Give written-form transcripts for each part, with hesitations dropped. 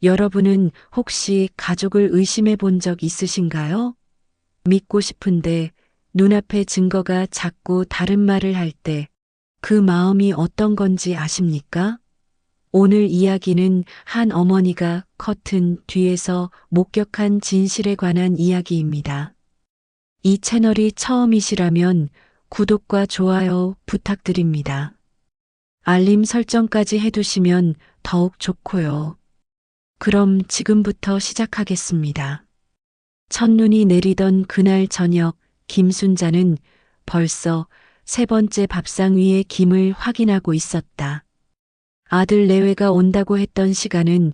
여러분은 혹시 가족을 의심해 본 적 있으신가요? 믿고 싶은데 눈앞에 증거가 자꾸 다른 말을 할 때 그 마음이 어떤 건지 아십니까? 오늘 이야기는 한 어머니가 커튼 뒤에서 목격한 진실에 관한 이야기입니다. 이 채널이 처음이시라면 구독과 좋아요 부탁드립니다. 알림 설정까지 해두시면 더욱 좋고요. 그럼 지금부터 시작하겠습니다. 첫눈이 내리던 그날 저녁, 김순자는 벌써 세 번째 밥상 위에 김을 확인하고 있었다. 아들 내외가 온다고 했던 시간은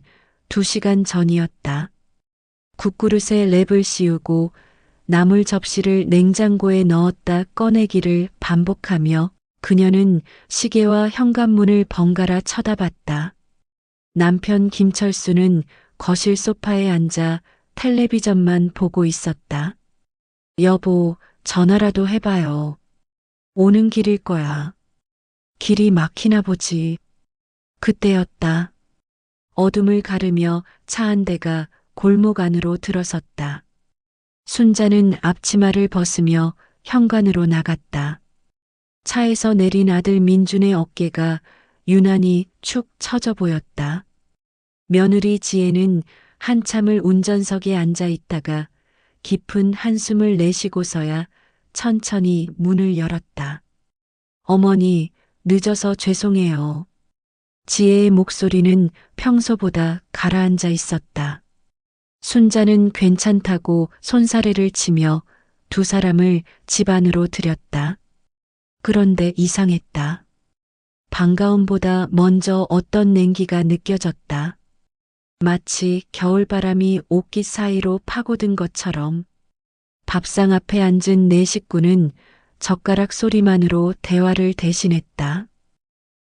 2시간 전이었다. 국그릇에 랩을 씌우고 나물 접시를 냉장고에 넣었다 꺼내기를 반복하며 그녀는 시계와 현관문을 번갈아 쳐다봤다. 남편 김철수는 거실 소파에 앉아 텔레비전만 보고 있었다. 여보, 전화라도 해봐요. 오는 길일 거야. 길이 막히나 보지. 그때였다. 어둠을 가르며 차 한 대가 골목 안으로 들어섰다. 순자는 앞치마를 벗으며 현관으로 나갔다. 차에서 내린 아들 민준의 어깨가 유난히 축 처져 보였다. 며느리 지혜는 한참을 운전석에 앉아 있다가 깊은 한숨을 내쉬고서야 천천히 문을 열었다. 어머니, 늦어서 죄송해요. 지혜의 목소리는 평소보다 가라앉아 있었다. 순자는 괜찮다고 손사래를 치며 두 사람을 집 안으로 들였다. 그런데 이상했다. 반가움보다 먼저 어떤 냉기가 느껴졌다. 마치 겨울바람이 옷깃 사이로 파고든 것처럼. 밥상 앞에 앉은 네 식구는 젓가락 소리만으로 대화를 대신했다.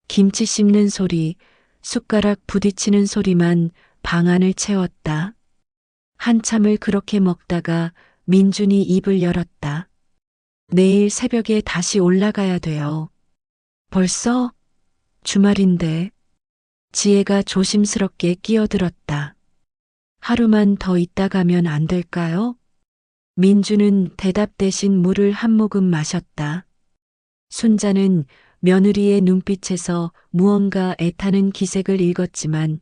김치 씹는 소리, 숟가락 부딪히는 소리만 방 안을 채웠다. 한참을 그렇게 먹다가 민준이 입을 열었다. 내일 새벽에 다시 올라가야 돼요. 벌써? 주말인데. 지혜가 조심스럽게 끼어들었다. 하루만 더 있다 가면 안 될까요? 민주는 대답 대신 물을 한 모금 마셨다. 순자는 며느리의 눈빛에서 무언가 애타는 기색을 읽었지만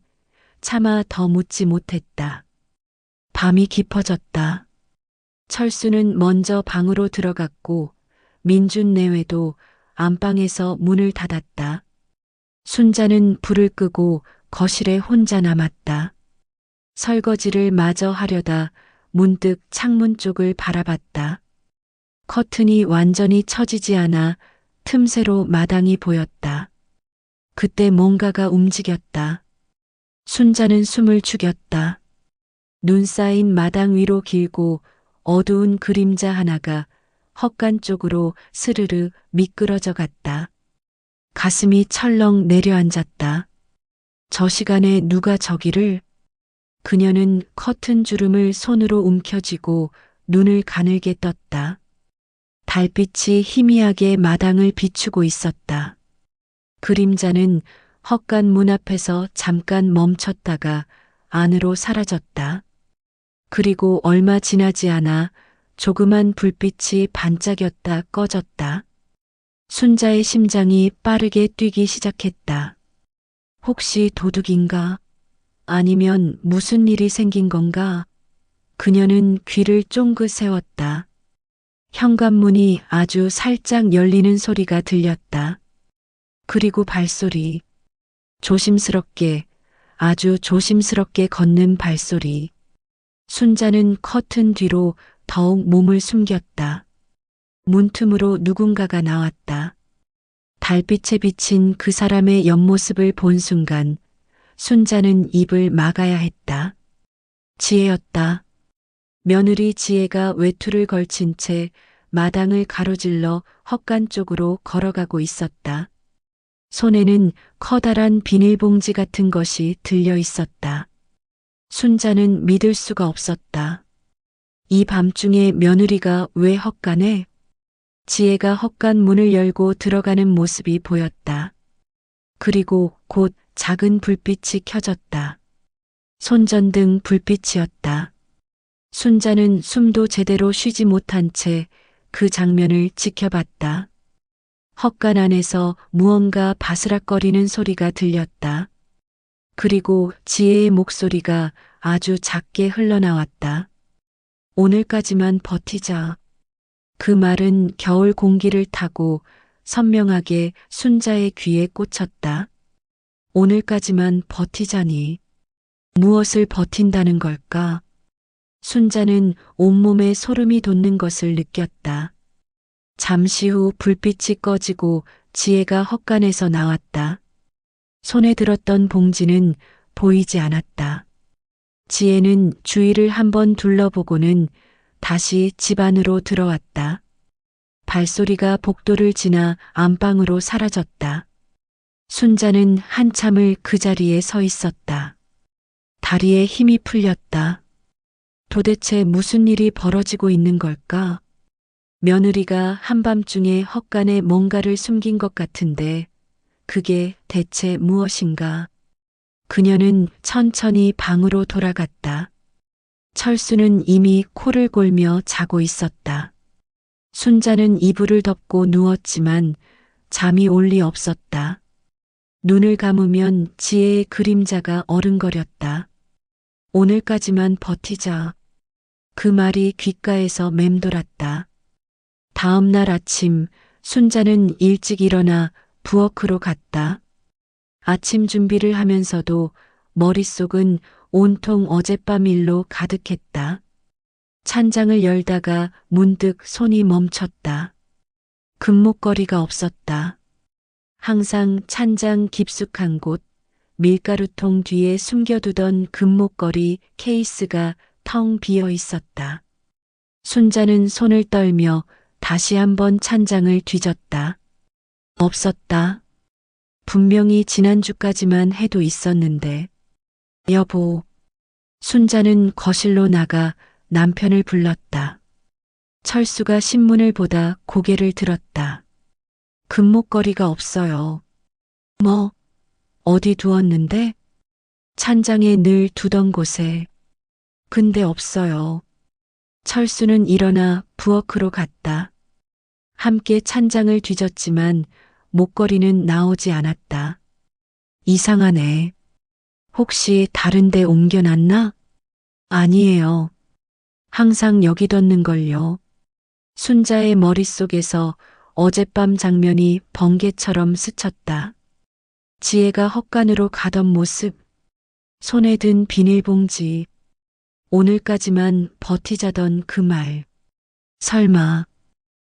차마 더 묻지 못했다. 밤이 깊어졌다. 철수는 먼저 방으로 들어갔고 민준 내외도 안방에서 문을 닫았다. 순자는 불을 끄고 거실에 혼자 남았다. 설거지를 마저 하려다 문득 창문 쪽을 바라봤다. 커튼이 완전히 처지지 않아 틈새로 마당이 보였다. 그때 뭔가가 움직였다. 순자는 숨을 죽였다. 눈 쌓인 마당 위로 길고 어두운 그림자 하나가 헛간 쪽으로 스르르 미끄러져 갔다. 가슴이 철렁 내려앉았다. 저 시간에 누가 저기를? 그녀는 커튼 주름을 손으로 움켜쥐고 눈을 가늘게 떴다. 달빛이 희미하게 마당을 비추고 있었다. 그림자는 헛간 문 앞에서 잠깐 멈췄다가 안으로 사라졌다. 그리고 얼마 지나지 않아 조그만 불빛이 반짝였다 꺼졌다. 순자의 심장이 빠르게 뛰기 시작했다. 혹시 도둑인가? 아니면 무슨 일이 생긴 건가? 그녀는 귀를 쫑긋 세웠다. 현관문이 아주 살짝 열리는 소리가 들렸다. 그리고 발소리. 조심스럽게, 아주 조심스럽게 걷는 발소리. 순자는 커튼 뒤로 더욱 몸을 숨겼다. 문틈으로 누군가가 나왔다. 달빛에 비친 그 사람의 옆모습을 본 순간 순자는 입을 막아야 했다. 지혜였다. 며느리 지혜가 외투를 걸친 채 마당을 가로질러 헛간 쪽으로 걸어가고 있었다. 손에는 커다란 비닐봉지 같은 것이 들려 있었다. 순자는 믿을 수가 없었다. 이 밤중에 며느리가 왜 헛간에? 지혜가 헛간 문을 열고 들어가는 모습이 보였다. 그리고 곧 작은 불빛이 켜졌다. 손전등 불빛이었다. 순자는 숨도 제대로 쉬지 못한 채 그 장면을 지켜봤다. 헛간 안에서 무언가 바스락거리는 소리가 들렸다. 그리고 지혜의 목소리가 아주 작게 흘러나왔다. 오늘까지만 버티자. 그 말은 겨울 공기를 타고 선명하게 순자의 귀에 꽂혔다. 오늘까지만 버티자니. 무엇을 버틴다는 걸까? 순자는 온몸에 소름이 돋는 것을 느꼈다. 잠시 후 불빛이 꺼지고 지혜가 헛간에서 나왔다. 손에 들었던 봉지는 보이지 않았다. 지혜는 주위를 한번 둘러보고는 다시 집 안으로 들어왔다. 발소리가 복도를 지나 안방으로 사라졌다. 순자는 한참을 그 자리에 서 있었다. 다리에 힘이 풀렸다. 도대체 무슨 일이 벌어지고 있는 걸까? 며느리가 한밤중에 헛간에 뭔가를 숨긴 것 같은데 그게 대체 무엇인가? 그녀는 천천히 방으로 돌아갔다. 철수는 이미 코를 골며 자고 있었다. 순자는 이불을 덮고 누웠지만 잠이 올 리 없었다. 눈을 감으면 지혜의 그림자가 어른거렸다. 오늘까지만 버티자. 그 말이 귓가에서 맴돌았다. 다음 날 아침 순자는 일찍 일어나 부엌으로 갔다. 아침 준비를 하면서도 머릿속은 온통 어젯밤 일로 가득했다. 찬장을 열다가 문득 손이 멈췄다. 금목걸이가 없었다. 항상 찬장 깊숙한 곳, 밀가루통 뒤에 숨겨두던 금목걸이 케이스가 텅 비어 있었다. 순자는 손을 떨며 다시 한번 찬장을 뒤졌다. 없었다. 분명히 지난주까지만 해도 있었는데. 여보. 순자는 거실로 나가 남편을 불렀다. 철수가 신문을 보다 고개를 들었다. 금목걸이가 없어요. 뭐? 어디 두었는데? 찬장에 늘 두던 곳에. 근데 없어요. 철수는 일어나 부엌으로 갔다. 함께 찬장을 뒤졌지만 목걸이는 나오지 않았다. 이상하네. 혹시 다른 데 옮겨놨나? 아니에요. 항상 여기 뒀는걸요. 순자의 머릿속에서 어젯밤 장면이 번개처럼 스쳤다. 지혜가 헛간으로 가던 모습, 손에 든 비닐봉지, 오늘까지만 버티자던 그 말.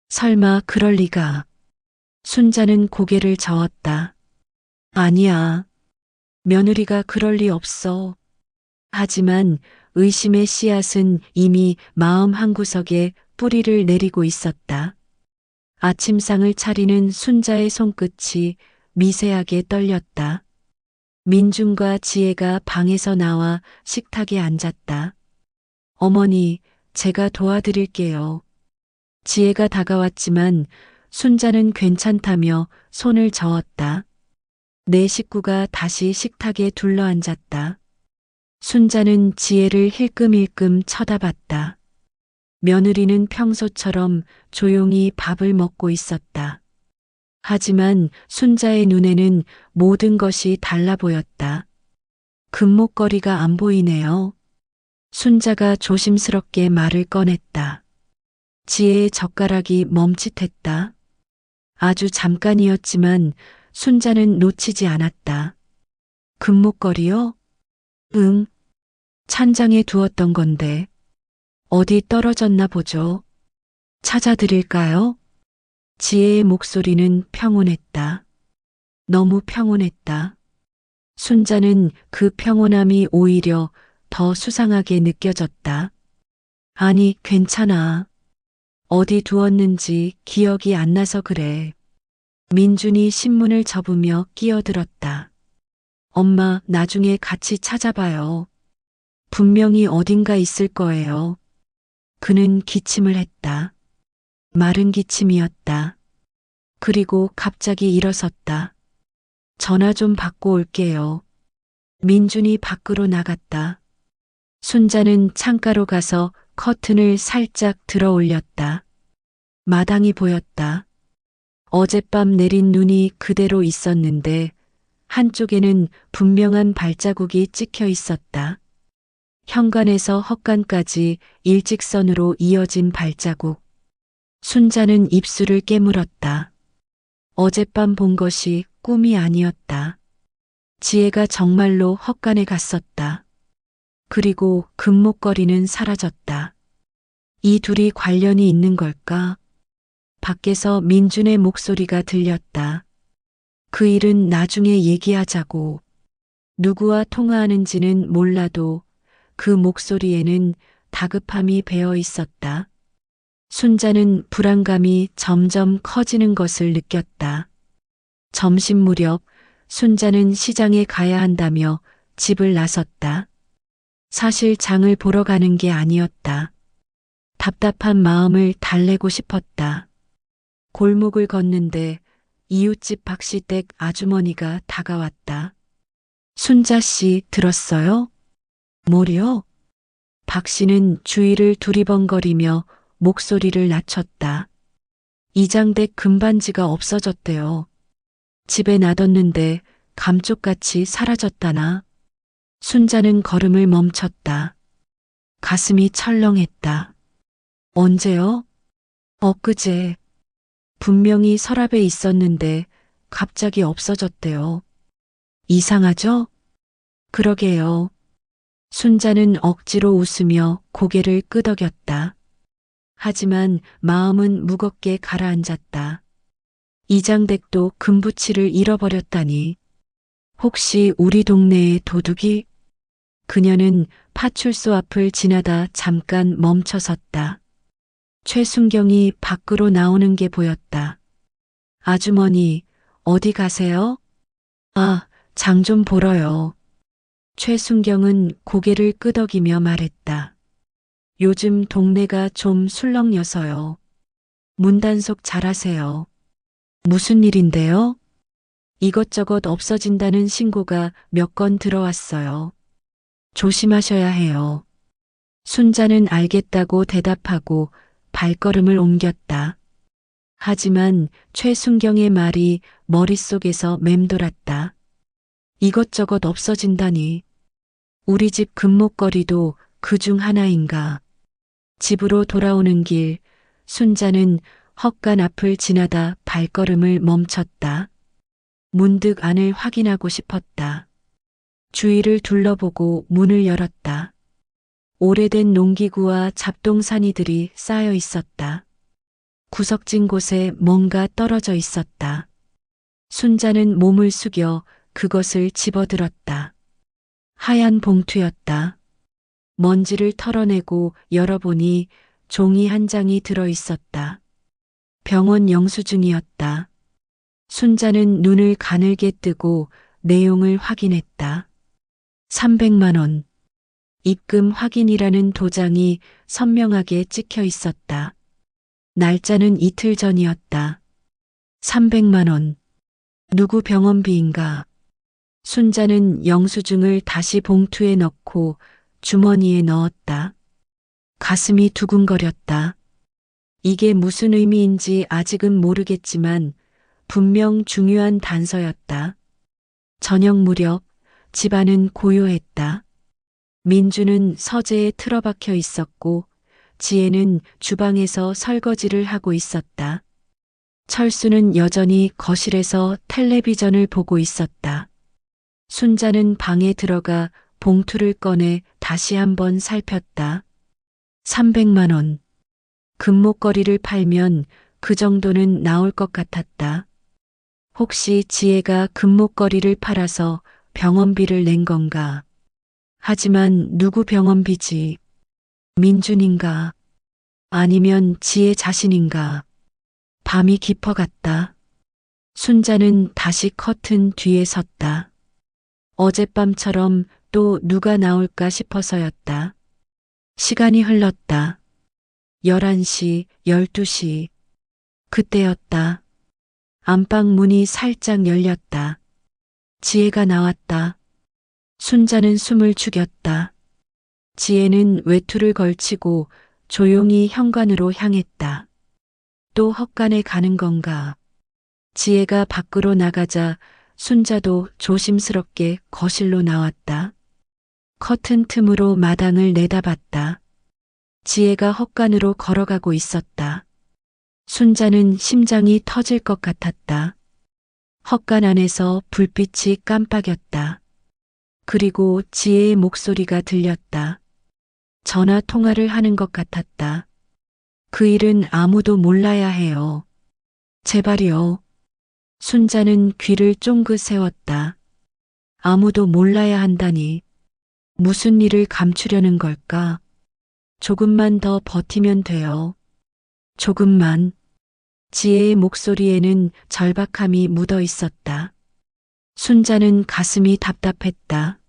설마 그럴 리가. 순자는 고개를 저었다. 아니야. 며느리가 그럴 리 없어. 하지만 의심의 씨앗은 이미 마음 한구석에 뿌리를 내리고 있었다. 아침상을 차리는 순자의 손끝이 미세하게 떨렸다. 민준과 지혜가 방에서 나와 식탁에 앉았다. 어머니, 제가 도와드릴게요. 지혜가 다가왔지만 순자는 괜찮다며 손을 저었다. 네 식구가 다시 식탁에 둘러앉았다. 순자는 지혜를 힐끔힐끔 쳐다봤다. 며느리는 평소처럼 조용히 밥을 먹고 있었다. 하지만 순자의 눈에는 모든 것이 달라 보였다. 금목걸이가 안 보이네요. 순자가 조심스럽게 말을 꺼냈다. 지혜의 젓가락이 멈칫했다. 아주 잠깐이었지만 순자는 놓치지 않았다. 금목걸이요? 응. 찬장에 두었던 건데. 어디 떨어졌나 보죠. 찾아드릴까요? 지혜의 목소리는 평온했다. 너무 평온했다. 순자는 그 평온함이 오히려 더 수상하게 느껴졌다. 아니, 괜찮아. 어디 두었는지 기억이 안 나서 그래. 민준이 신문을 접으며 끼어들었다. 엄마, 나중에 같이 찾아봐요. 분명히 어딘가 있을 거예요. 그는 기침을 했다. 마른 기침이었다. 그리고 갑자기 일어섰다. 전화 좀 받고 올게요. 민준이 밖으로 나갔다. 순자는 창가로 가서 커튼을 살짝 들어 올렸다. 마당이 보였다. 어젯밤 내린 눈이 그대로 있었는데 한쪽에는 분명한 발자국이 찍혀 있었다. 현관에서 헛간까지 일직선으로 이어진 발자국. 순자는 입술을 깨물었다. 어젯밤 본 것이 꿈이 아니었다. 지혜가 정말로 헛간에 갔었다. 그리고 금목걸이는 사라졌다. 이 둘이 관련이 있는 걸까? 밖에서 민준의 목소리가 들렸다. 그 일은 나중에 얘기하자고. 누구와 통화하는지는 몰라도 그 목소리에는 다급함이 배어 있었다. 순자는 불안감이 점점 커지는 것을 느꼈다. 점심 무렵 순자는 시장에 가야 한다며 집을 나섰다. 사실 장을 보러 가는 게 아니었다. 답답한 마음을 달래고 싶었다. 골목을 걷는데 이웃집 박씨댁 아주머니가 다가왔다. 순자 씨 들었어요? 뭐요? 박씨는 주위를 두리번거리며 목소리를 낮췄다. 이장댁 금반지가 없어졌대요. 집에 놔뒀는데 감쪽같이 사라졌다나. 순자는 걸음을 멈췄다. 가슴이 철렁했다. 언제요? 엊그제. 분명히 서랍에 있었는데 갑자기 없어졌대요. 이상하죠? 그러게요. 순자는 억지로 웃으며 고개를 끄덕였다. 하지만 마음은 무겁게 가라앉았다. 이장댁도 금부치를 잃어버렸다니. 혹시 우리 동네의 도둑이? 그녀는 파출소 앞을 지나다 잠깐 멈춰섰다. 최순경이 밖으로 나오는 게 보였다. 아주머니, 어디 가세요? 아, 장 좀 보러요. 최순경은 고개를 끄덕이며 말했다. 요즘 동네가 좀 술렁여서요. 문단속 잘하세요. 무슨 일인데요? 이것저것 없어진다는 신고가 몇 건 들어왔어요. 조심하셔야 해요. 순자는 알겠다고 대답하고 발걸음을 옮겼다. 하지만 최순경의 말이 머릿속에서 맴돌았다. 이것저것 없어진다니. 우리 집 금목걸이도 그중 하나인가. 집으로 돌아오는 길, 순자는 헛간 앞을 지나다 발걸음을 멈췄다. 문득 안을 확인하고 싶었다. 주위를 둘러보고 문을 열었다. 오래된 농기구와 잡동사니들이 쌓여 있었다. 구석진 곳에 뭔가 떨어져 있었다. 순자는 몸을 숙여 그것을 집어들었다. 하얀 봉투였다. 먼지를 털어내고 열어보니 종이 한 장이 들어 있었다. 병원 영수증이었다. 순자는 눈을 가늘게 뜨고 내용을 확인했다. 300만 원. 입금 확인이라는 도장이 선명하게 찍혀 있었다. 날짜는 이틀 전이었다. 300만 원. 누구 병원비인가? 순자는 영수증을 다시 봉투에 넣고 주머니에 넣었다. 가슴이 두근거렸다. 이게 무슨 의미인지 아직은 모르겠지만 분명 중요한 단서였다. 저녁 무렵 집안은 고요했다. 민주는 서재에 틀어박혀 있었고 지혜는 주방에서 설거지를 하고 있었다. 철수는 여전히 거실에서 텔레비전을 보고 있었다. 순자는 방에 들어가 봉투를 꺼내 다시 한번 살폈다. 300만 원. 금목걸이를 팔면 그 정도는 나올 것 같았다. 혹시 지혜가 금목걸이를 팔아서 병원비를 낸 건가? 하지만 누구 병원비지? 민준인가? 아니면 지혜 자신인가? 밤이 깊어갔다. 순자는 다시 커튼 뒤에 섰다. 어젯밤처럼 또 누가 나올까 싶어서였다. 시간이 흘렀다. 11시, 12시. 그때였다. 안방 문이 살짝 열렸다. 지혜가 나왔다. 순자는 숨을 죽였다. 지혜는 외투를 걸치고 조용히 현관으로 향했다. 또 헛간에 가는 건가? 지혜가 밖으로 나가자 순자도 조심스럽게 거실로 나왔다. 커튼 틈으로 마당을 내다봤다. 지혜가 헛간으로 걸어가고 있었다. 순자는 심장이 터질 것 같았다. 헛간 안에서 불빛이 깜빡였다. 그리고 지혜의 목소리가 들렸다. 전화 통화를 하는 것 같았다. 그 일은 아무도 몰라야 해요. 제발이요. 순자는 귀를 쫑긋 세웠다. 아무도 몰라야 한다니. 무슨 일을 감추려는 걸까? 조금만 더 버티면 돼요. 조금만. 지혜의 목소리에는 절박함이 묻어 있었다. 순자는 가슴이 답답했다.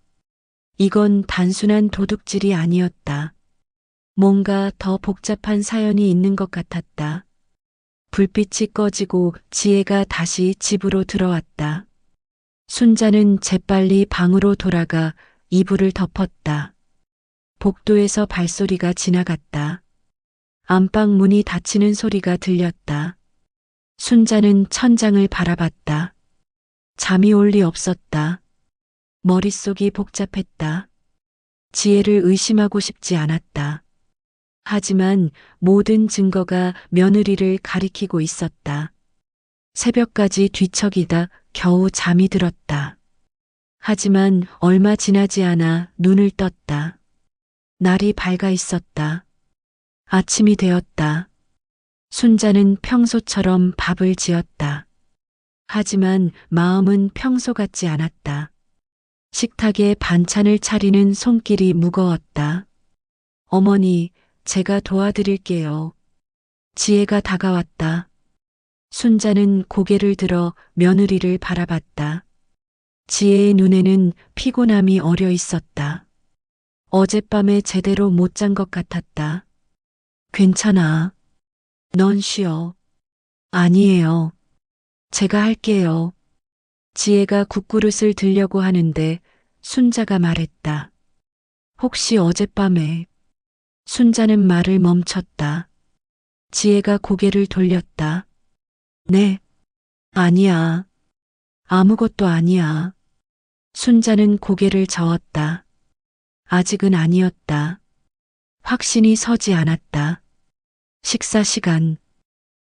이건 단순한 도둑질이 아니었다. 뭔가 더 복잡한 사연이 있는 것 같았다. 불빛이 꺼지고 지혜가 다시 집으로 들어왔다. 순자는 재빨리 방으로 돌아가 이불을 덮었다. 복도에서 발소리가 지나갔다. 안방 문이 닫히는 소리가 들렸다. 순자는 천장을 바라봤다. 잠이 올 리 없었다. 머릿속이 복잡했다. 지혜를 의심하고 싶지 않았다. 하지만 모든 증거가 며느리를 가리키고 있었다. 새벽까지 뒤척이다 겨우 잠이 들었다. 하지만 얼마 지나지 않아 눈을 떴다. 날이 밝아 있었다. 아침이 되었다. 순자는 평소처럼 밥을 지었다. 하지만 마음은 평소 같지 않았다. 식탁에 반찬을 차리는 손길이 무거웠다. 어머니, 제가 도와드릴게요. 지혜가 다가왔다. 순자는 고개를 들어 며느리를 바라봤다. 지혜의 눈에는 피곤함이 어려 있었다. 어젯밤에 제대로 못 잔 것 같았다. 괜찮아. 넌 쉬어. 아니에요. 제가 할게요. 지혜가 국그릇을 들려고 하는데 순자가 말했다. 혹시 어젯밤에. 순자는 말을 멈췄다. 지혜가 고개를 돌렸다. 네. 아니야. 아무것도 아니야. 순자는 고개를 저었다. 아직은 아니었다. 확신이 서지 않았다. 식사 시간.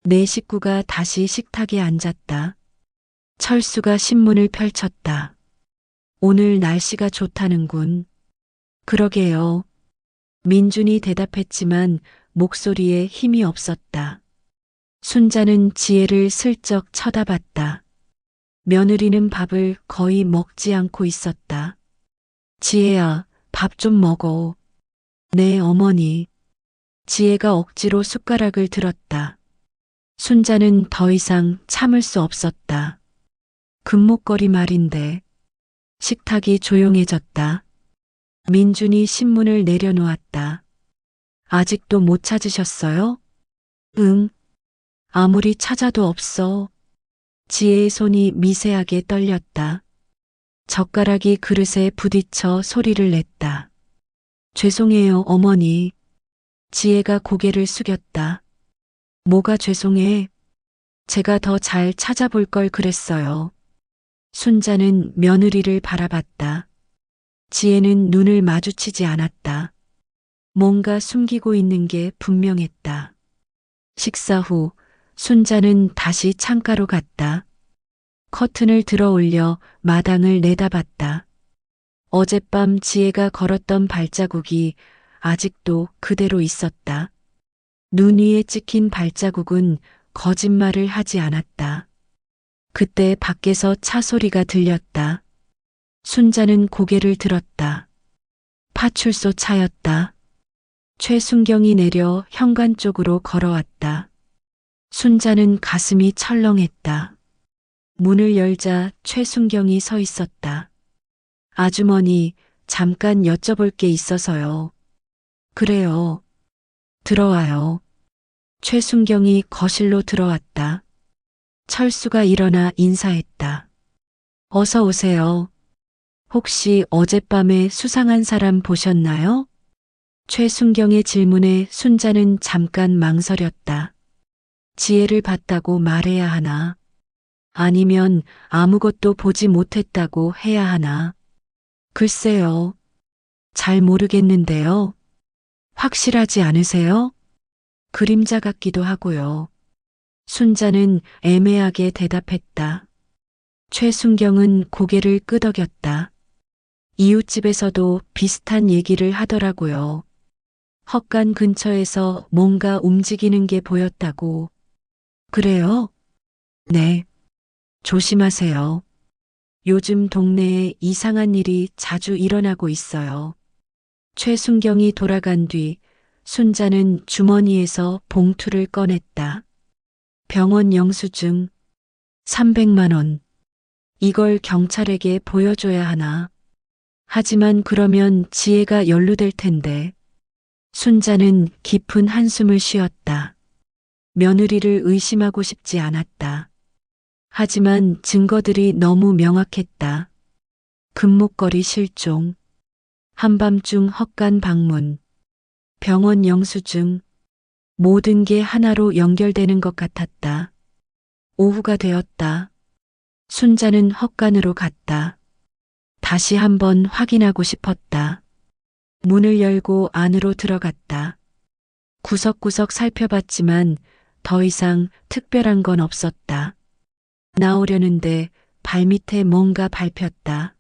네 식구가 다시 식탁에 앉았다. 철수가 신문을 펼쳤다. 오늘 날씨가 좋다는군. 그러게요. 민준이 대답했지만 목소리에 힘이 없었다. 순자는 지혜를 슬쩍 쳐다봤다. 며느리는 밥을 거의 먹지 않고 있었다. 지혜야, 밥 좀 먹어. 네, 어머니. 지혜가 억지로 숟가락을 들었다. 순자는 더 이상 참을 수 없었다. 금목걸이 말인데. 식탁이 조용해졌다. 민준이 신문을 내려놓았다. 아직도 못 찾으셨어요? 응. 아무리 찾아도 없어. 지혜의 손이 미세하게 떨렸다. 젓가락이 그릇에 부딪혀 소리를 냈다. 죄송해요, 어머니. 지혜가 고개를 숙였다. 뭐가 죄송해? 제가 더 잘 찾아볼 걸 그랬어요. 순자는 며느리를 바라봤다. 지혜는 눈을 마주치지 않았다. 뭔가 숨기고 있는 게 분명했다. 식사 후 순자는 다시 창가로 갔다. 커튼을 들어 올려 마당을 내다봤다. 어젯밤 지혜가 걸었던 발자국이 아직도 그대로 있었다. 눈 위에 찍힌 발자국은 거짓말을 하지 않았다. 그때 밖에서 차 소리가 들렸다. 순자는 고개를 들었다. 파출소 차였다. 최순경이 내려 현관 쪽으로 걸어왔다. 순자는 가슴이 철렁했다. 문을 열자 최순경이 서 있었다. 아주머니, 잠깐 여쭤볼 게 있어서요. 그래요. 들어와요. 최순경이 거실로 들어왔다. 철수가 일어나 인사했다. 어서 오세요. 혹시 어젯밤에 수상한 사람 보셨나요? 최순경의 질문에 순자는 잠깐 망설였다. 지혜를 봤다고 말해야 하나? 아니면 아무것도 보지 못했다고 해야 하나? 글쎄요. 잘 모르겠는데요. 확실하지 않으세요? 그림자 같기도 하고요. 순자는 애매하게 대답했다. 최순경은 고개를 끄덕였다. 이웃집에서도 비슷한 얘기를 하더라고요. 헛간 근처에서 뭔가 움직이는 게 보였다고. 그래요? 네. 조심하세요. 요즘 동네에 이상한 일이 자주 일어나고 있어요. 최순경이 돌아간 뒤 순자는 주머니에서 봉투를 꺼냈다. 병원 영수증 300만 원. 이걸 경찰에게 보여줘야 하나. 하지만 그러면 지혜가 연루될 텐데. 순자는 깊은 한숨을 쉬었다. 며느리를 의심하고 싶지 않았다. 하지만 증거들이 너무 명확했다. 금목걸이 실종, 한밤중 헛간 방문, 병원 영수증, 모든 게 하나로 연결되는 것 같았다. 오후가 되었다. 순자는 헛간으로 갔다. 다시 한번 확인하고 싶었다. 문을 열고 안으로 들어갔다. 구석구석 살펴봤지만 더 이상 특별한 건 없었다. 나오려는데 발밑에 뭔가 밟혔다.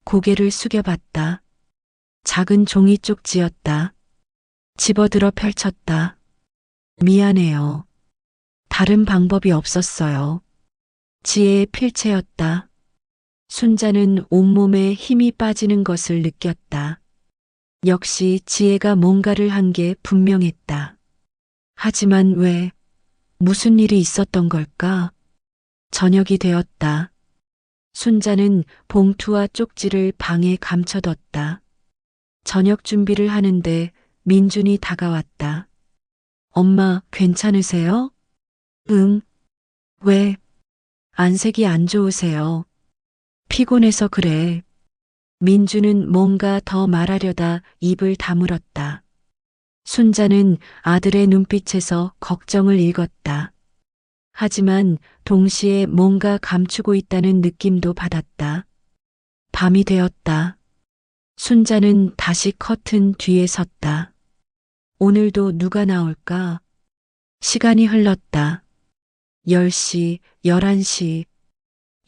고개를 숙여봤다. 작은 종이 쪽지였다. 집어들어 펼쳤다. 미안해요. 다른 방법이 없었어요. 지혜의 필체였다. 순자는 온몸에 힘이 빠지는 것을 느꼈다. 역시 지혜가 뭔가를 한 게 분명했다. 하지만 왜, 무슨 일이 있었던 걸까? 저녁이 되었다. 순자는 봉투와 쪽지를 방에 감춰뒀다. 저녁 준비를 하는데 민준이 다가왔다. 엄마, 괜찮으세요? 응. 왜? 안색이 안 좋으세요. 피곤해서 그래. 민주는 뭔가 더 말하려다 입을 다물었다. 순자는 아들의 눈빛에서 걱정을 읽었다. 하지만 동시에 뭔가 감추고 있다는 느낌도 받았다. 밤이 되었다. 순자는 다시 커튼 뒤에 섰다. 오늘도 누가 나올까? 시간이 흘렀다. 10시, 11시,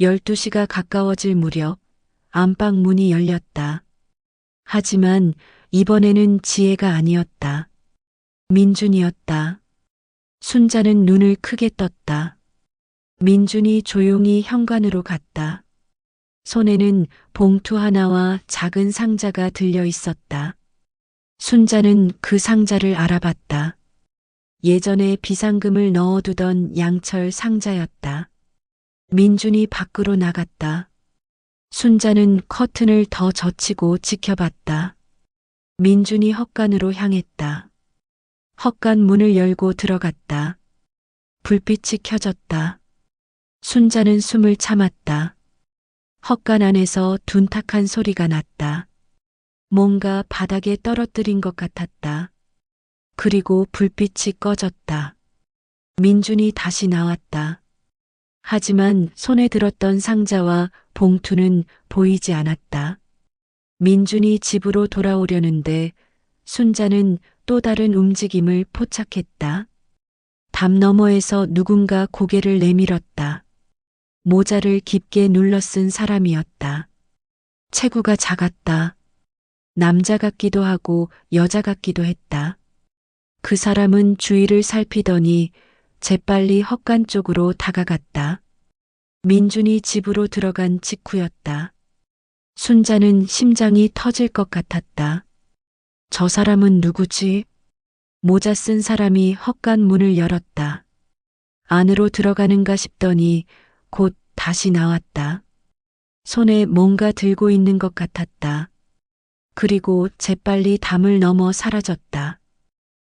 12시가 가까워질 무렵 안방 문이 열렸다. 하지만 이번에는 지혜가 아니었다. 민준이었다. 순자는 눈을 크게 떴다. 민준이 조용히 현관으로 갔다. 손에는 봉투 하나와 작은 상자가 들려 있었다. 순자는 그 상자를 알아봤다. 예전에 비상금을 넣어두던 양철 상자였다. 민준이 밖으로 나갔다. 순자는 커튼을 더 젖히고 지켜봤다. 민준이 헛간으로 향했다. 헛간 문을 열고 들어갔다. 불빛이 켜졌다. 순자는 숨을 참았다. 헛간 안에서 둔탁한 소리가 났다. 뭔가 바닥에 떨어뜨린 것 같았다. 그리고 불빛이 꺼졌다. 민준이 다시 나왔다. 하지만 손에 들었던 상자와 봉투는 보이지 않았다. 민준이 집으로 돌아오려는데 순자는 또 다른 움직임을 포착했다. 담 너머에서 누군가 고개를 내밀었다. 모자를 깊게 눌러 쓴 사람이었다. 체구가 작았다. 남자 같기도 하고 여자 같기도 했다. 그 사람은 주위를 살피더니 재빨리 헛간 쪽으로 다가갔다. 민준이 집으로 들어간 직후였다. 순자는 심장이 터질 것 같았다. 저 사람은 누구지? 모자 쓴 사람이 헛간 문을 열었다. 안으로 들어가는가 싶더니 곧 다시 나왔다. 손에 뭔가 들고 있는 것 같았다. 그리고 재빨리 담을 넘어 사라졌다.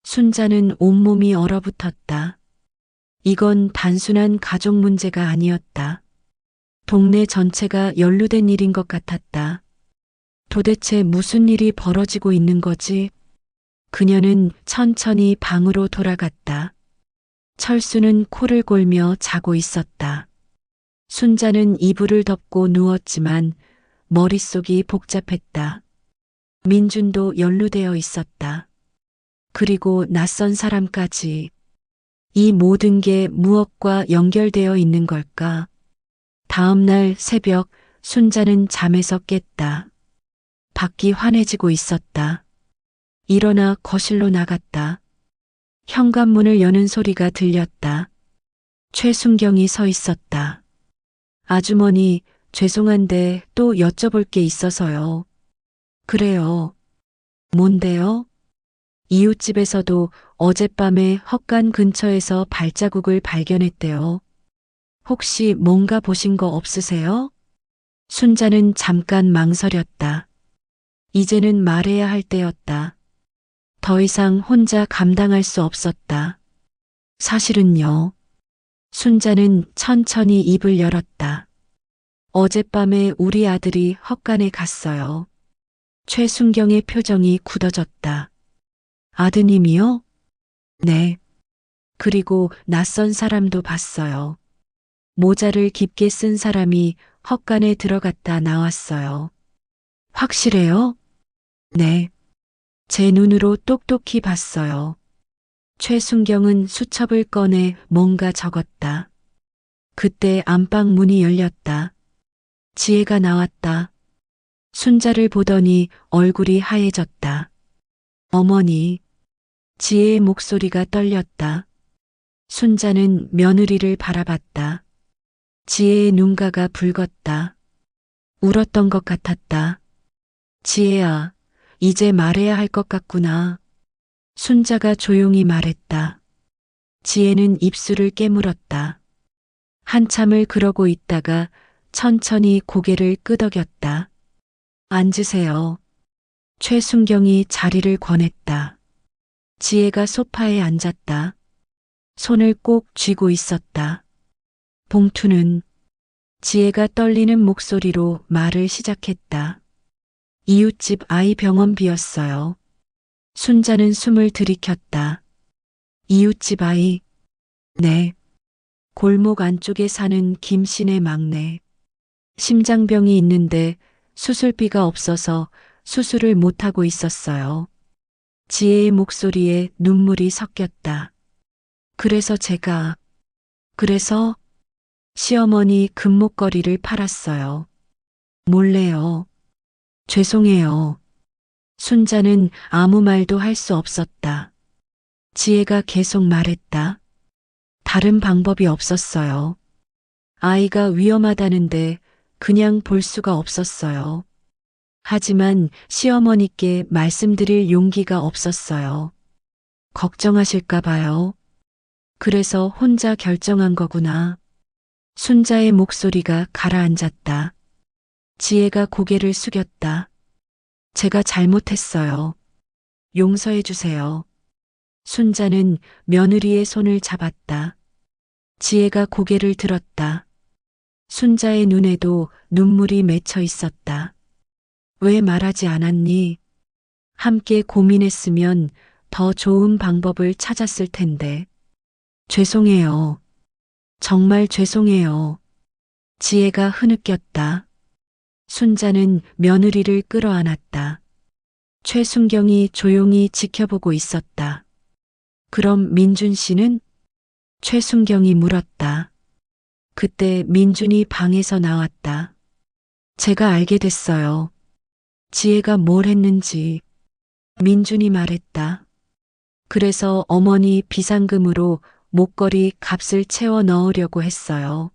순자는 온몸이 얼어붙었다. 이건 단순한 가족 문제가 아니었다. 동네 전체가 연루된 일인 것 같았다. 도대체 무슨 일이 벌어지고 있는 거지? 그녀는 천천히 방으로 돌아갔다. 철수는 코를 골며 자고 있었다. 순자는 이불을 덮고 누웠지만 머릿속이 복잡했다. 민준도 연루되어 있었다. 그리고 낯선 사람까지. 이 모든 게 무엇과 연결되어 있는 걸까? 다음 날 새벽 순자는 잠에서 깼다. 밖이 환해지고 있었다. 일어나 거실로 나갔다. 현관문을 여는 소리가 들렸다. 최순경이 서 있었다. 아주머니, 죄송한데 또 여쭤볼 게 있어서요. 그래요. 뭔데요? 이웃집에서도 어젯밤에 헛간 근처에서 발자국을 발견했대요. 혹시 뭔가 보신 거 없으세요? 순자는 잠깐 망설였다. 이제는 말해야 할 때였다. 더 이상 혼자 감당할 수 없었다. 사실은요. 순자는 천천히 입을 열었다. 어젯밤에 우리 아들이 헛간에 갔어요. 최순경의 표정이 굳어졌다. 아드님이요? 네. 그리고 낯선 사람도 봤어요. 모자를 깊게 쓴 사람이 헛간에 들어갔다 나왔어요. 확실해요? 네. 제 눈으로 똑똑히 봤어요. 최순경은 수첩을 꺼내 뭔가 적었다. 그때 안방 문이 열렸다. 지혜가 나왔다. 순자를 보더니 얼굴이 하얘졌다. 어머니. 지혜의 목소리가 떨렸다. 순자는 며느리를 바라봤다. 지혜의 눈가가 붉었다. 울었던 것 같았다. 지혜야, 이제 말해야 할 것 같구나. 순자가 조용히 말했다. 지혜는 입술을 깨물었다. 한참을 그러고 있다가 천천히 고개를 끄덕였다. 앉으세요. 최순경이 자리를 권했다. 지혜가 소파에 앉았다. 손을 꼭 쥐고 있었다. 봉투는 지혜가 떨리는 목소리로 말을 시작했다. 이웃집 아이 병원비였어요. 순자는 숨을 들이켰다. 이웃집 아이. 네. 골목 안쪽에 사는 김씨네 막내. 심장병이 있는데 수술비가 없어서 수술을 못하고 있었어요. 지혜의 목소리에 눈물이 섞였다. 그래서 시어머니 금목걸이를 팔았어요. 몰래요. 죄송해요. 순자는 아무 말도 할 수 없었다. 지혜가 계속 말했다. 다른 방법이 없었어요. 아이가 위험하다는데 그냥 볼 수가 없었어요. 하지만 시어머니께 말씀드릴 용기가 없었어요. 걱정하실까 봐요. 그래서 혼자 결정한 거구나. 순자의 목소리가 가라앉았다. 지혜가 고개를 숙였다. 제가 잘못했어요. 용서해 주세요. 순자는 며느리의 손을 잡았다. 지혜가 고개를 들었다. 순자의 눈에도 눈물이 맺혀 있었다. 왜 말하지 않았니? 함께 고민했으면 더 좋은 방법을 찾았을 텐데. 죄송해요. 정말 죄송해요. 지혜가 흐느꼈다. 순자는 며느리를 끌어안았다. 최순경이 조용히 지켜보고 있었다. 그럼 민준 씨는? 최순경이 물었다. 그때 민준이 방에서 나왔다. 제가 알게 됐어요. 지혜가 뭘 했는지. 민준이 말했다. 그래서 어머니 비상금으로 목걸이 값을 채워 넣으려고 했어요.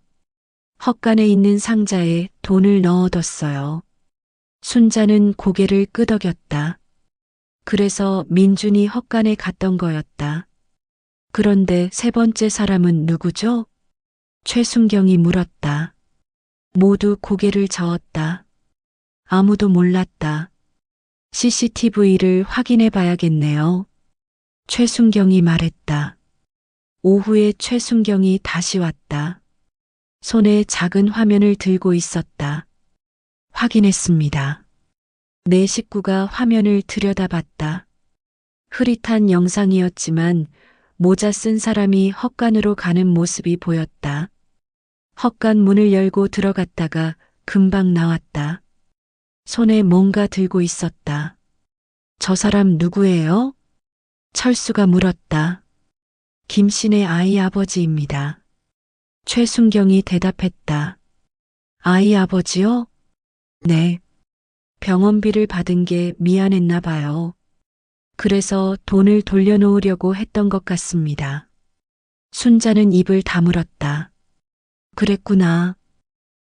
헛간에 있는 상자에 돈을 넣어뒀어요. 순자는 고개를 끄덕였다. 그래서 민준이 헛간에 갔던 거였다. 그런데 세 번째 사람은 누구죠? 최순경이 물었다. 모두 고개를 저었다. 아무도 몰랐다. CCTV를 확인해 봐야겠네요. 최순경이 말했다. 오후에 최순경이 다시 왔다. 손에 작은 화면을 들고 있었다. 확인했습니다. 내 식구가 화면을 들여다봤다. 흐릿한 영상이었지만 모자 쓴 사람이 헛간으로 가는 모습이 보였다. 헛간 문을 열고 들어갔다가 금방 나왔다. 손에 뭔가 들고 있었다. 저 사람 누구예요? 철수가 물었다. 김씨네 아이 아버지입니다. 최순경이 대답했다. 아이 아버지요? 네. 병원비를 받은 게 미안했나 봐요. 그래서 돈을 돌려놓으려고 했던 것 같습니다. 순자는 입을 다물었다. 그랬구나.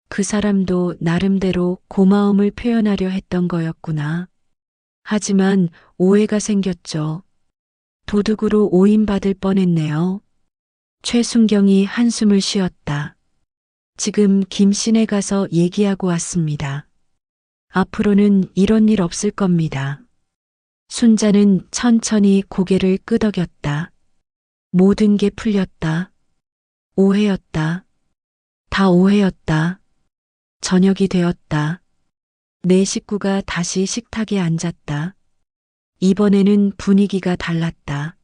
그 사람도 나름대로 고마움을 표현하려 했던 거였구나. 하지만 오해가 생겼죠. 도둑으로 오인받을 뻔했네요. 최순경이 한숨을 쉬었다. 지금 김씨네 가서 얘기하고 왔습니다. 앞으로는 이런 일 없을 겁니다. 순자는 천천히 고개를 끄덕였다. 모든 게 풀렸다. 오해였다. 다 오해였다. 저녁이 되었다. 내 식구가 다시 식탁에 앉았다. 이번에는 분위기가 달랐다.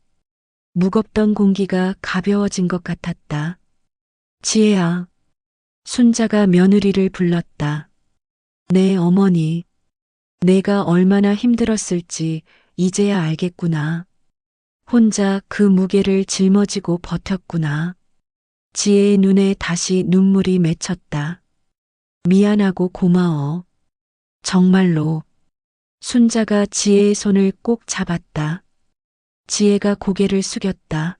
무겁던 공기가 가벼워진 것 같았다. 지혜야. 순자가 며느리를 불렀다. 네, 어머니. 내가 얼마나 힘들었을지 이제야 알겠구나. 혼자 그 무게를 짊어지고 버텼구나. 지혜의 눈에 다시 눈물이 맺혔다. 미안하고 고마워. 정말로. 순자가 지혜의 손을 꼭 잡았다. 지혜가 고개를 숙였다.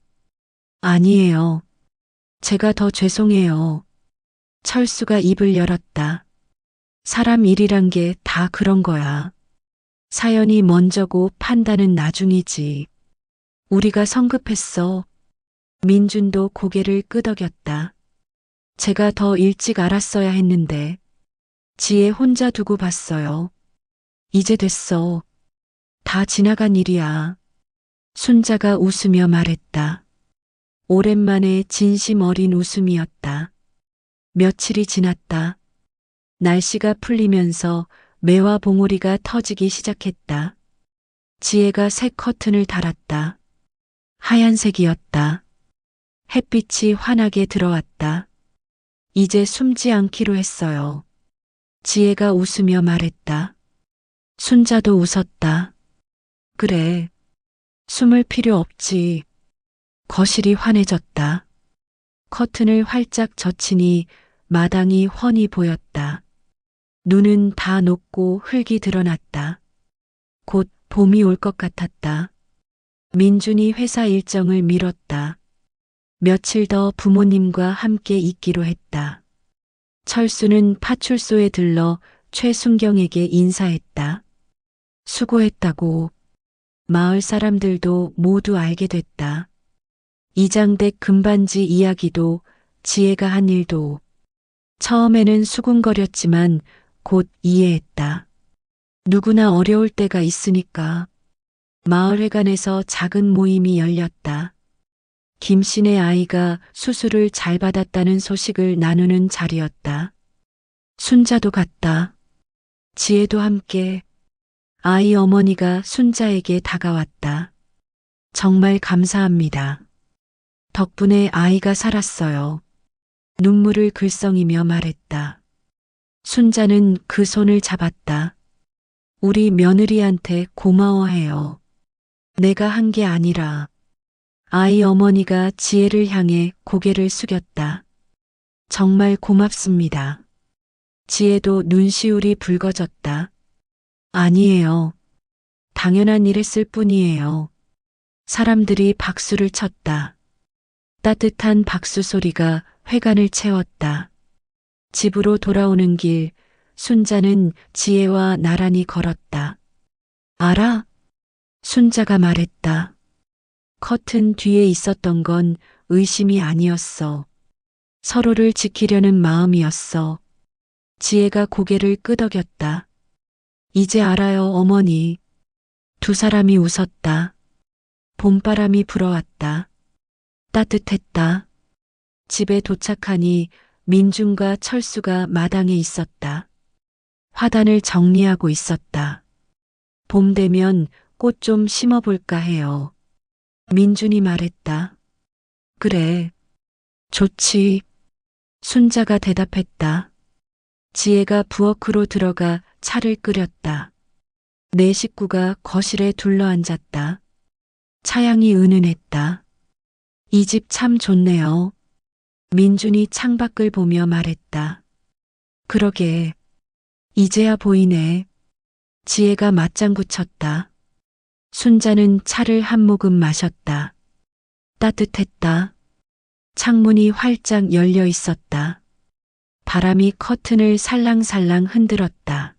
아니에요. 제가 더 죄송해요. 철수가 입을 열었다. 사람 일이란 게 다 그런 거야. 사연이 먼저고 판단은 나중이지. 우리가 성급했어. 민준도 고개를 끄덕였다. 제가 더 일찍 알았어야 했는데. 지혜 혼자 두고 봤어요. 이제 됐어. 다 지나간 일이야. 순자가 웃으며 말했다. 오랜만에 진심 어린 웃음이었다. 며칠이 지났다. 날씨가 풀리면서 매화 봉오리가 터지기 시작했다. 지혜가 새 커튼을 달았다. 하얀색이었다. 햇빛이 환하게 들어왔다. 이제 숨지 않기로 했어요. 지혜가 웃으며 말했다. 순자도 웃었다. 그래. 숨을 필요 없지. 거실이 환해졌다. 커튼을 활짝 젖히니 마당이 훤히 보였다. 눈은 다 녹고 흙이 드러났다. 곧 봄이 올 것 같았다. 민준이 회사 일정을 미뤘다. 며칠 더 부모님과 함께 있기로 했다. 철수는 파출소에 들러 최순경에게 인사했다. 수고했다고. 마을 사람들도 모두 알게 됐다. 이장댁 금반지 이야기도 지혜가 한 일도 처음에는 수군거렸지만 곧 이해했다. 누구나 어려울 때가 있으니까. 마을회관에서 작은 모임이 열렸다. 김씨네 아이가 수술을 잘 받았다는 소식을 나누는 자리였다. 순자도 갔다. 지혜도 함께. 아이 어머니가 순자에게 다가왔다. 정말 감사합니다. 덕분에 아이가 살았어요. 눈물을 글썽이며 말했다. 순자는 그 손을 잡았다. 우리 며느리한테 고마워해요. 내가 한 게 아니라. 아이 어머니가 지혜를 향해 고개를 숙였다. 정말 고맙습니다. 지혜도 눈시울이 붉어졌다. 아니에요. 당연한 일했을 뿐이에요. 사람들이 박수를 쳤다. 따뜻한 박수 소리가 회관을 채웠다. 집으로 돌아오는 길, 순자는 지혜와 나란히 걸었다. 알아? 순자가 말했다. 커튼 뒤에 있었던 건 의심이 아니었어. 서로를 지키려는 마음이었어. 지혜가 고개를 끄덕였다. 이제 알아요, 어머니. 두 사람이 웃었다. 봄바람이 불어왔다. 따뜻했다. 집에 도착하니 민준과 철수가 마당에 있었다. 화단을 정리하고 있었다. 봄 되면 꽃 좀 심어볼까 해요. 민준이 말했다. 그래, 좋지. 순자가 대답했다. 지혜가 부엌으로 들어가 차를 끓였다. 네 식구가 거실에 둘러앉았다. 차향이 은은했다. 이 집 참 좋네요. 민준이 창밖을 보며 말했다. 그러게, 이제야 보이네. 지혜가 맞장구 쳤다. 순자는 차를 한 모금 마셨다. 따뜻했다. 창문이 활짝 열려 있었다. 바람이 커튼을 살랑살랑 흔들었다.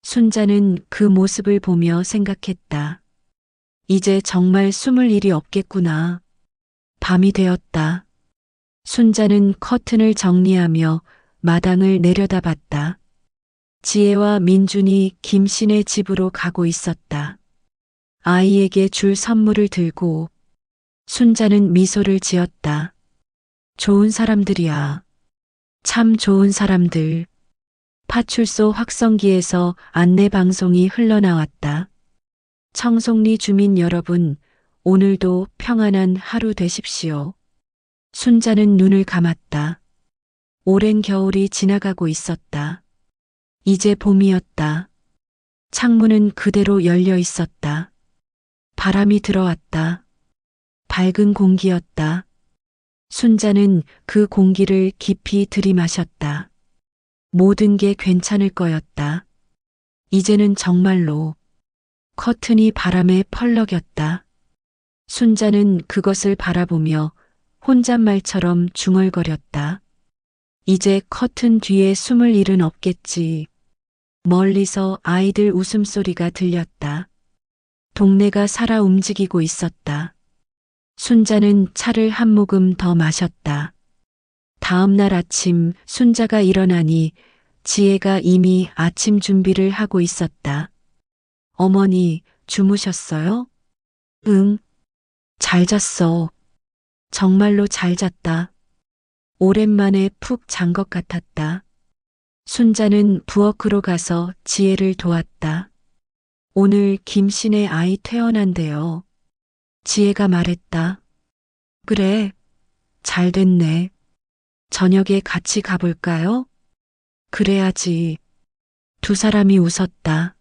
순자는 그 모습을 보며 생각했다. 이제 정말 숨을 일이 없겠구나. 밤이 되었다. 순자는 커튼을 정리하며 마당을 내려다봤다. 지혜와 민준이 김씨네 집으로 가고 있었다. 아이에게 줄 선물을 들고 순자는 미소를 지었다. 좋은 사람들이야. 참 좋은 사람들. 파출소 확성기에서 안내방송이 흘러나왔다. 청송리 주민 여러분, 오늘도 평안한 하루 되십시오. 순자는 눈을 감았다. 오랜 겨울이 지나가고 있었다. 이제 봄이었다. 창문은 그대로 열려 있었다. 바람이 들어왔다. 밝은 공기였다. 순자는 그 공기를 깊이 들이마셨다. 모든 게 괜찮을 거였다. 이제는 정말로. 커튼이 바람에 펄럭였다. 순자는 그것을 바라보며 혼잣말처럼 중얼거렸다. 이제 커튼 뒤에 숨을 일은 없겠지. 멀리서 아이들 웃음소리가 들렸다. 동네가 살아 움직이고 있었다. 순자는 차를 한 모금 더 마셨다. 다음 날 아침 순자가 일어나니 지혜가 이미 아침 준비를 하고 있었다. 어머니, 주무셨어요? 응, 잘 잤어. 정말로 잘 잤다. 오랜만에 푹 잔 것 같았다. 순자는 부엌으로 가서 지혜를 도왔다. 오늘 김씨네 아이 퇴원한대요. 지혜가 말했다. 그래, 잘 됐네. 저녁에 같이 가볼까요? 그래야지. 두 사람이 웃었다.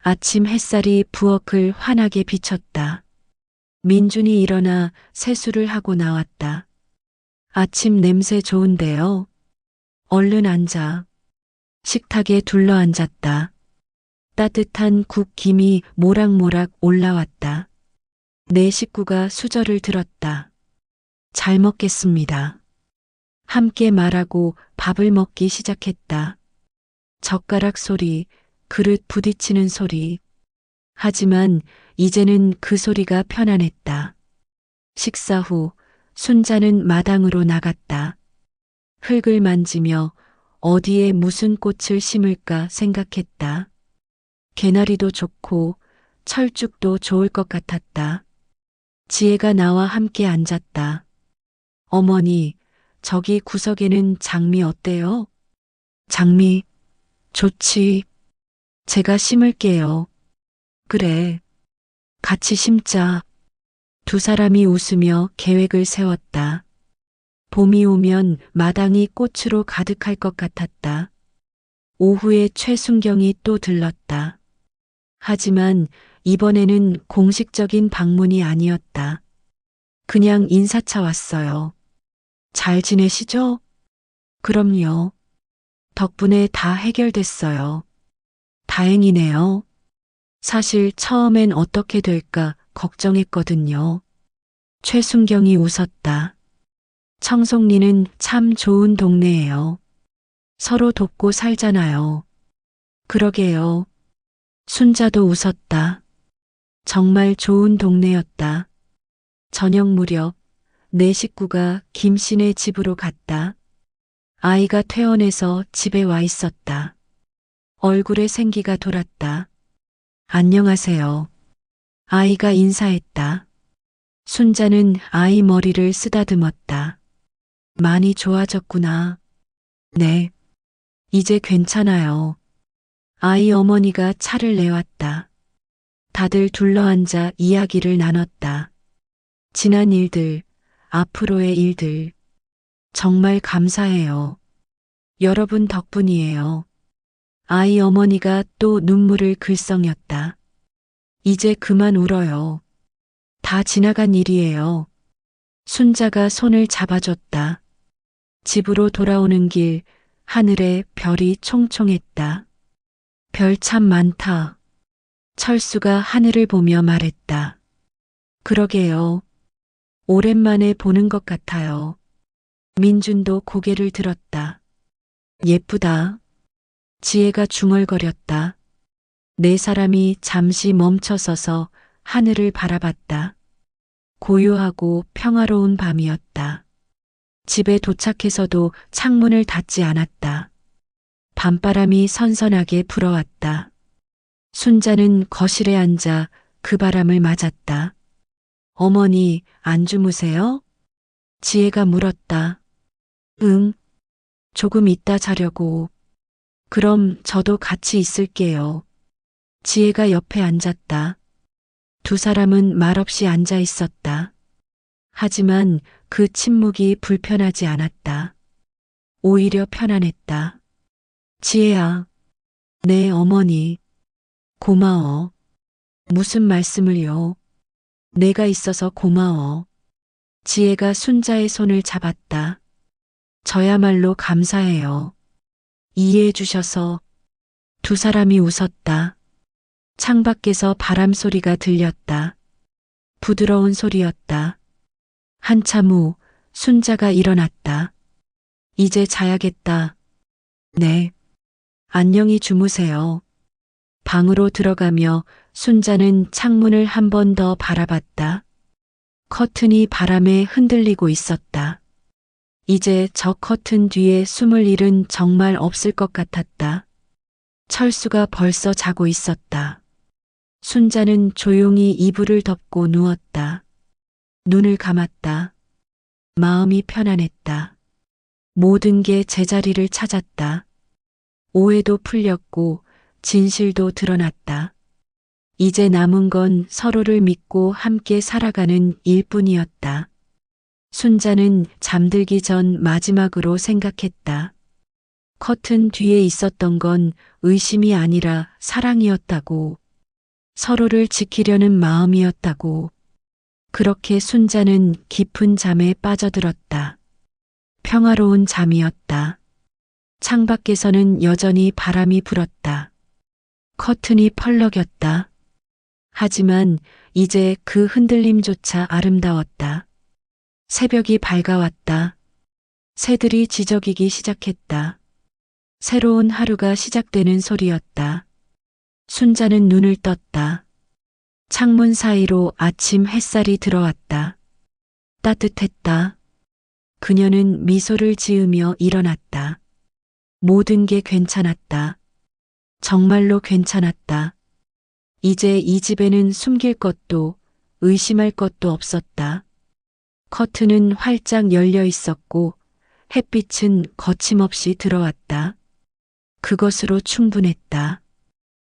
아침 햇살이 부엌을 환하게 비쳤다. 민준이 일어나 세수를 하고 나왔다. 아침 냄새 좋은데요. 얼른 앉아. 식탁에 둘러앉았다. 따뜻한 국 김이 모락모락 올라왔다. 네 식구가 수저를 들었다. 잘 먹겠습니다. 함께 말하고 밥을 먹기 시작했다. 젓가락 소리, 그릇 부딪히는 소리. 하지만 이제는 그 소리가 편안했다. 식사 후 순자는 마당으로 나갔다. 흙을 만지며 어디에 무슨 꽃을 심을까 생각했다. 개나리도 좋고 철쭉도 좋을 것 같았다. 지혜가 나와 함께 앉았다. 어머니, 저기 구석에는 장미 어때요? 장미, 좋지. 제가 심을게요. 그래, 같이 심자. 두 사람이 웃으며 계획을 세웠다. 봄이 오면 마당이 꽃으로 가득할 것 같았다. 오후에 최순경이 또 들렀다. 하지만 이번에는 공식적인 방문이 아니었다. 그냥 인사차 왔어요. 잘 지내시죠? 그럼요. 덕분에 다 해결됐어요. 다행이네요. 사실 처음엔 어떻게 될까 걱정했거든요. 최순경이 웃었다. 청송리는 참 좋은 동네예요. 서로 돕고 살잖아요. 그러게요. 순자도 웃었다. 정말 좋은 동네였다. 저녁 무렵 네 식구가 김씨네 집으로 갔다. 아이가 퇴원해서 집에 와 있었다. 얼굴에 생기가 돌았다. 안녕하세요. 아이가 인사했다. 순자는 아이 머리를 쓰다듬었다. 많이 좋아졌구나. 네, 이제 괜찮아요. 아이 어머니가 차를 내왔다. 다들 둘러앉아 이야기를 나눴다. 지난 일들, 앞으로의 일들, 정말 감사해요. 여러분 덕분이에요. 아이 어머니가 또 눈물을 글썽였다. 이제 그만 울어요. 다 지나간 일이에요. 순자가 손을 잡아줬다. 집으로 돌아오는 길, 하늘에 별이 총총했다. 별 참 많다. 철수가 하늘을 보며 말했다. 그러게요. 오랜만에 보는 것 같아요. 민준도 고개를 들었다. 예쁘다. 지혜가 중얼거렸다. 네 사람이 잠시 멈춰서서 하늘을 바라봤다. 고요하고 평화로운 밤이었다. 집에 도착해서도 창문을 닫지 않았다. 밤바람이 선선하게 불어왔다. 순자는 거실에 앉아 그 바람을 맞았다. 어머니, 안 주무세요? 지혜가 물었다. 응, 조금 이따 자려고. 그럼 저도 같이 있을게요. 지혜가 옆에 앉았다. 두 사람은 말없이 앉아 있었다. 하지만 그 침묵이 불편하지 않았다. 오히려 편안했다. 지혜야, 네 어머니. 고마워. 무슨 말씀을요? 내가 있어서 고마워. 지혜가 순자의 손을 잡았다. 저야말로 감사해요. 이해해 주셔서. 두 사람이 웃었다. 창밖에서 바람 소리가 들렸다. 부드러운 소리였다. 한참 후 순자가 일어났다. 이제 자야겠다. 네. 안녕히 주무세요. 방으로 들어가며 순자는 창문을 한 번 더 바라봤다. 커튼이 바람에 흔들리고 있었다. 이제 저 커튼 뒤에 숨을 일은 정말 없을 것 같았다. 철수가 벌써 자고 있었다. 순자는 조용히 이불을 덮고 누웠다. 눈을 감았다. 마음이 편안했다. 모든 게 제자리를 찾았다. 오해도 풀렸고 진실도 드러났다. 이제 남은 건 서로를 믿고 함께 살아가는 일뿐이었다. 순자는 잠들기 전 마지막으로 생각했다. 커튼 뒤에 있었던 건 의심이 아니라 사랑이었다고. 서로를 지키려는 마음이었다고. 그렇게 순자는 깊은 잠에 빠져들었다. 평화로운 잠이었다. 창밖에서는 여전히 바람이 불었다. 커튼이 펄럭였다. 하지만 이제 그 흔들림조차 아름다웠다. 새벽이 밝아왔다. 새들이 지저귀기 시작했다. 새로운 하루가 시작되는 소리였다. 순자는 눈을 떴다. 창문 사이로 아침 햇살이 들어왔다. 따뜻했다. 그녀는 미소를 지으며 일어났다. 모든 게 괜찮았다. 정말로 괜찮았다. 이제 이 집에는 숨길 것도 의심할 것도 없었다. 커튼은 활짝 열려 있었고 햇빛은 거침없이 들어왔다. 그것으로 충분했다.